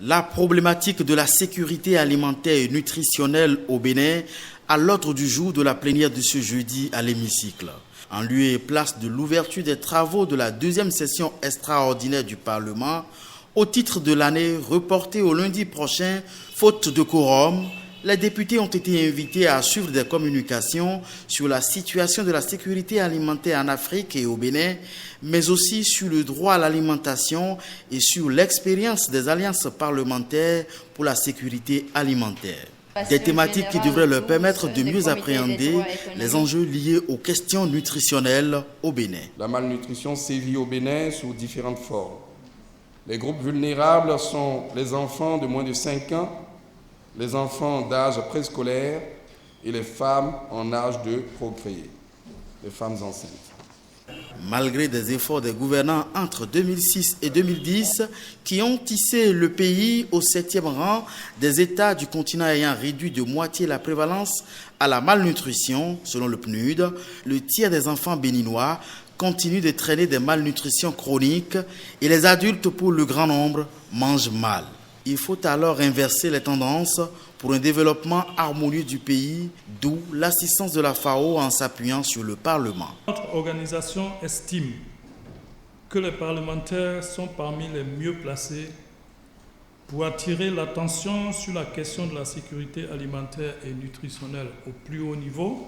La problématique de la sécurité alimentaire et nutritionnelle au Bénin à l'ordre du jour de la plénière de ce jeudi à l'hémicycle. En lieu et place de l'ouverture des travaux de la deuxième session extraordinaire du Parlement, au titre de l'année reportée au lundi prochain, faute de quorum, les députés ont été invités à suivre des communications sur la situation de la sécurité alimentaire en Afrique et au Bénin, mais aussi sur le droit à l'alimentation et sur l'expérience des alliances parlementaires pour la sécurité alimentaire. Des thématiques qui devraient leur permettre de mieux appréhender les enjeux liés aux questions nutritionnelles au Bénin. La malnutrition sévit au Bénin sous différentes formes. Les groupes vulnérables sont les enfants de moins de 5 ans, les enfants d'âge préscolaire et les femmes en âge de procréer, les femmes enceintes. Malgré des efforts des gouvernants entre 2006 et 2010 qui ont tissé le pays au 7e rang des États du continent ayant réduit de moitié la prévalence à la malnutrition, selon le PNUD, le tiers des enfants béninois continuent de traîner des malnutritions chroniques et les adultes, pour le grand nombre, mangent mal. Il faut alors inverser les tendances pour un développement harmonieux du pays, d'où l'assistance de la FAO en s'appuyant sur le Parlement. Notre organisation estime que les parlementaires sont parmi les mieux placés pour attirer l'attention sur la question de la sécurité alimentaire et nutritionnelle au plus haut niveau,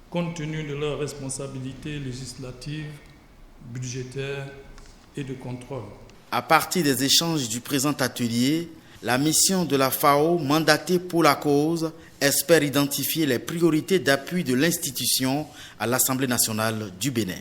compte tenu de leurs responsabilités législatives, budgétaires et de contrôle. À partir des échanges du présent atelier, la mission de la FAO, mandatée pour la cause, espère identifier les priorités d'appui de l'institution à l'Assemblée nationale du Bénin.